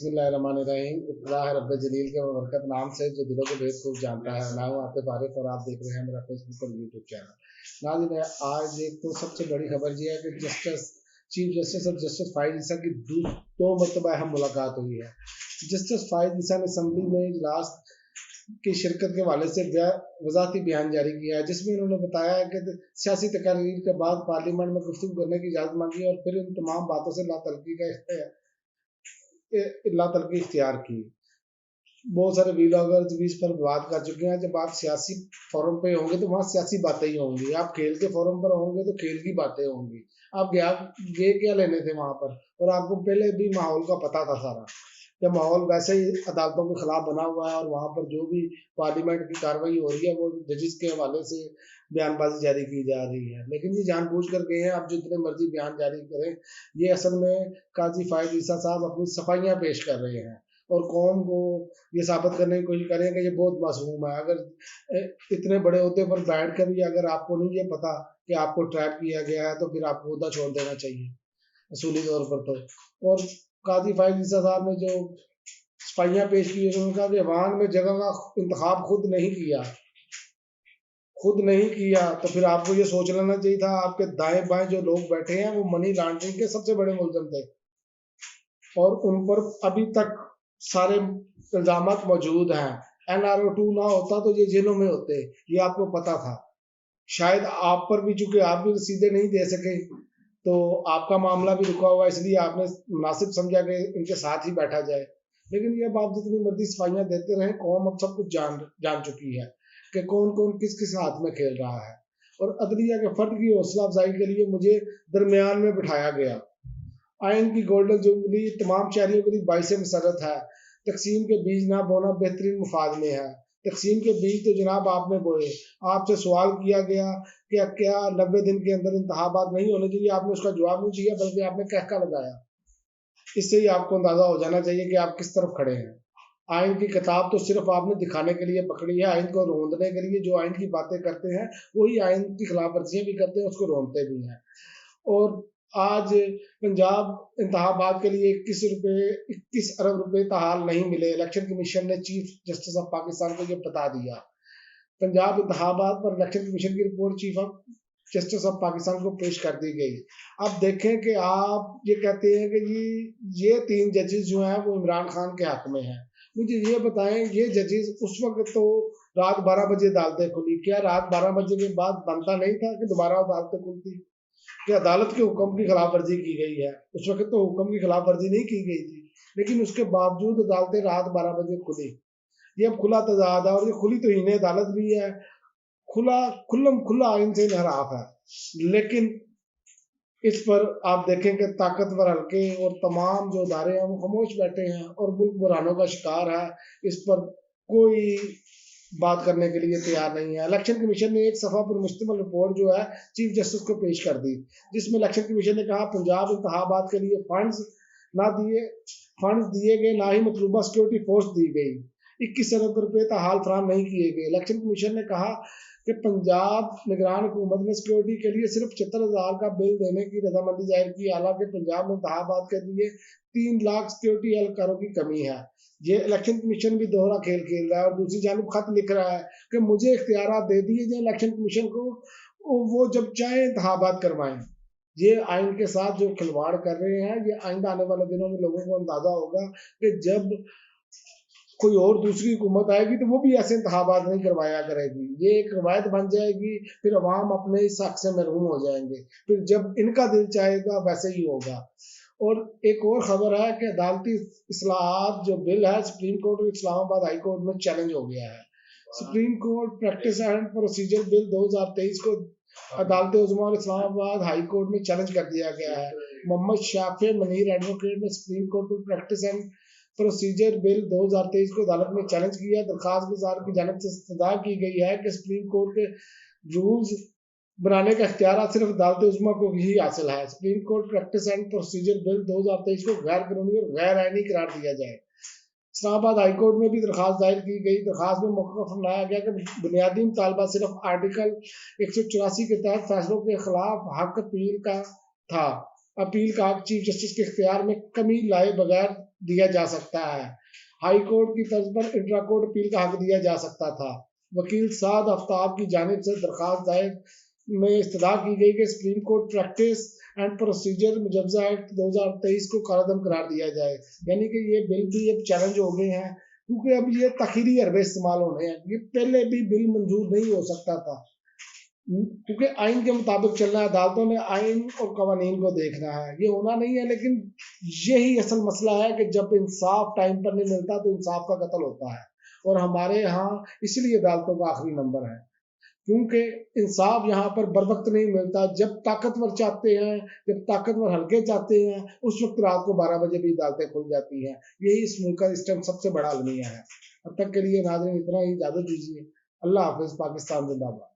बिस्मिल्लाहिर्रहमानिर्रहीम। इब्तिदा है रब्बे जलील के बरकत नाम से जो दिलों को बेहद खूब जानता है। मैं हूँ आतिफ आरिफ और आप देख रहे हैं मेरा फेसबुक और यूट्यूब चैनल। नाज़रीन, आज एक तो सबसे बड़ी खबर ये है कि चीफ जस्टिस और जस्टिस फाइज ईसा की दो मरतबा अहम मुलाकात हुई है। जस्टिस फाइज ईसा ने असम्बली में इजलास की शिरकत के हवाले से वजाती बयान जारी किया है, जिसमें उन्होंने बताया है कि सियासी तकारीर के बाद पार्लियामेंट में गुफ्तगू करने की इजाज़त मांगी और फिर इन तमाम बातों से लातलकी इख्तियार की। बहुत सारे वीलॉगर्स भी इस पर बात कर चुके हैं। जब आप सियासी फोरम पे होंगे तो वहाँ सियासी बातें ही होंगी, आप खेल के फोरम पर होंगे तो खेल की बातें होंगी। आप ये क्या लेने थे वहाँ पर, और आपको पहले भी माहौल का पता था सारा कि माहौल वैसे ही अदालतों के खिलाफ बना हुआ है और वहाँ पर जो भी पार्लियामेंट की कार्रवाई हो रही है वो जजिस के हवाले से बयानबाजी जारी की जा रही है। लेकिन ये जानबूझ कर गए हैं, आप जितने मर्जी बयान जारी करें, ये असल में काजी फाइज ईसा साहब अपनी सफाइयाँ पेश कर रहे हैं और कौम को ये साबित करने की कोशिश करें कि ये बहुत मासूम है। अगर इतने बड़े ओहदे पर बैठ कर भी अगर आपको नहीं ये पता कि आपको ट्रैप किया गया है तो फिर आपको ओहदा छोड़ देना चाहिए असूली तौर पर। तो और काजी फाइज ईसा साहब ने जो सफाइयाँ पेश की, उन्होंने कहा कि वाहन में जगह का इंतखाब खुद नहीं किया तो फिर आपको ये सोच लेना चाहिए था आपके दाएं बाएं जो लोग बैठे हैं वो मनी लॉन्ड्रिंग के सबसे बड़े मुलजम थे और उन पर अभी तक सारे इल्जाम मौजूद हैं। NRO 2 ना होता तो ये जेलों में होते, ये आपको पता था। शायद आप पर भी, चूंकि आप भी रसीदें नहीं दे सके तो आपका मामला भी रुका हुआ, इसलिए आपने मुनासिब समझा कि इनके साथ ही बैठा जाए। लेकिन ये आप जितनी मर्जी सफाइयाँ देते रहें, कौम अब सब कुछ जान चुकी है कि कौन कौन किस किस हाथ में खेल रहा है। और अदलिया के फर्द की हौसला अफजाई के लिए मुझे दरमियान में बिठाया गया। आइन की गोल्डन जुबली तमाम शहरियों के लिए बाइस मसरत है। तकसीम के बीज ना बोना बेहतरीन मुफाद में है। तकसीम के बीज तो जनाब आपने बोए। आपसे सवाल किया गया कि क्या 90 दिन के अंदर इंतखाबात नहीं होने चाहिए, आपने उसका जवाब नहीं दिया बल्कि आपने कहका लगाया। इससे ही आपको अंदाजा हो जाना चाहिए कि आप किस तरफ खड़े हैं। आइन की किताब तो सिर्फ आपने दिखाने के लिए पकड़ी है, आइन को रोंदने के लिए। जो आइन की बातें करते हैं वही आइन की खिलाफ वर्जियां भी करते हैं, उसको रोनते भी हैं। और आज पंजाब इंतखाबात के लिए 21 अरब रुपए ताहाल नहीं मिले। इलेक्शन कमीशन ने चीफ जस्टिस ऑफ पाकिस्तान को ये बता दिया। पंजाब इंतखाबात पर इलेक्शन कमीशन की report chief of justice of Pakistan को पेश कर दी गई। अब देखें कि आप ये कहते हैं कि ये 3 जजेस जो हैं वो इमरान खान के हक में हैं। मुझे ये बताएं, ये जजेस उस वक्त तो रात 12 बजे अदालतें खुली, क्या रात 12 बजे के बाद बनता नहीं था कि दोबारा अदालतें खुलती? कि अदालत के हुक्म की खिलाफ वर्जी की गई है? उस वक्त तो हुक्म की खिलाफ वर्जी नहीं की गई थी, लेकिन उसके बावजूद अदालतें रात 12 बजे खुली। ये अब खुला तजाद है और ये खुली तौहीन अदालत भी है, खुला आइन से इनहराफ है। लेकिन इस पर आप देखें कि ताकतवर हल्के और तमाम जो अदारे हैं वो खामोश बैठे हैं और मुल्क बुरानों का शिकार है। इस पर कोई बात करने के लिए तैयार नहीं है। इलेक्शन कमीशन ने एक सफ़ा पर मुश्तमिल रिपोर्ट जो है चीफ जस्टिस को पेश कर दी, जिसमें इलेक्शन कमीशन ने कहा पंजाब इंतखाबात के लिए फंड्स दिए गए, ना ही मतलूबा सिक्योरिटी फोर्स दी गई। 21 अरब रुपए ताहाल फराहम नहीं किए गए। इलेक्शन कमीशन ने कहा कि पंजाब निगरान हुकूमत ने सिक्योरिटी के लिए सिर्फ 76,000 का बिल देने की रजामंदी जाहिर की, हालांकि पंजाब में इंतखाबात के लिए 3 लाख सिक्योरिटी एहलकारों की कमी है। ये इलेक्शन कमीशन भी दोहरा खेल खेल रहा है और दूसरी जानब खत लिख रहा है कि मुझे इख्तियारात दे दिए जाए इलेक्शन कमीशन को, वो जब चाहे इंतखाबात करवाएं। ये आइन के साथ जो खिलवाड़ कर रहे हैं, ये आइंदा आने वाले दिनों में लोगों को अंदाजा होगा कि जब कोई और दूसरी हुकूमत आएगी तो वो भी ऐसे इंतखाबात नहीं करवाया करेगी। ये एक रवायत बन जाएगी, फिर अवाम अपने इस हक से महरूम हो जाएंगे। फिर जब इनका दिल चाहेगा वैसे ही होगा। और एक और खबर है कि अदालती इस्लाहात जो बिल है सुप्रीम कोर्ट और इस्लामाबाद हाई कोर्ट में चैलेंज हो गया है। Supreme court practice and procedure bill 2023 को अदालत उज़्मा और इस्लामाबाद हाई कोर्ट में चैलेंज कर दिया गया है। मोहम्मद शाफे मनीर एडवोकेट ने सुप्रीम कोर्ट में प्रैक्टिस एंड प्रोसीजर बिल 2023 को अदालत में चैलेंज किया। दरखास्त गुजार की जानिब से इस्तदा की गई है कि सुप्रीम कोर्ट के रूल्स बनाने का इख्तियार सिर्फ अदालत उज़्मा को ही हासिल है। Supreme court practice and procedure bill 2023 को गैर कानूनी और गैर आईनी करार दिया जाए। इस्लामाबाद हाई कोर्ट में भी दरखास्त दायर की गई। दरखास्त में मौका फरमाया गया कि बुनियादी मुतालबा सिर्फ आर्टिकल 184 के तहत फैसलों के खिलाफ हक अपील का था। अपील का हक चीफ जस्टिस के इख्तियार में कमी लाए बगैर दिया जा सकता है। हाई कोर्ट की तर्ज पर इंट्रा कोर्ट अपील का हक दिया जा सकता था। वकील साद आफ्ताब की जानिब से दरख्वास्त दायर में इस्तदा की गई कि supreme court practice and procedure मुजवजा एक्ट 2023 को कालअदम करार दिया जाए। यानी कि ये बिल भी अब चैलेंज हो गए हैं, क्योंकि अब ये तखीरी हरबे इस्तेमाल होने हैं। ये पहले भी बिल मंजूर नहीं हो सकता था, क्योंकि आइन के मुताबिक चलना है। अदालतों ने आइन और कवानीन को देखना है, ये होना नहीं है। लेकिन यही असल मसला है कि जब इंसाफ टाइम पर नहीं मिलता तो इंसाफ का कत्ल होता है। और हमारे यहाँ इसलिए अदालतों का आखिरी नंबर है, क्योंकि इंसाफ यहाँ पर बर वक्त नहीं मिलता। जब ताकतवर चाहते हैं, जब ताकतवर हल्के चाहते हैं, उस वक्त रात को 12 बजे भी अदालतें खुल जाती हैं। यही इस मुल्क का इस टाइम सबसे बड़ा अलमिया है। अब तक के लिए नाज़रीन इतना ही, इजाज़त दीजिए। अल्लाह हाफिज़। पाकिस्तान जिंदाबाद।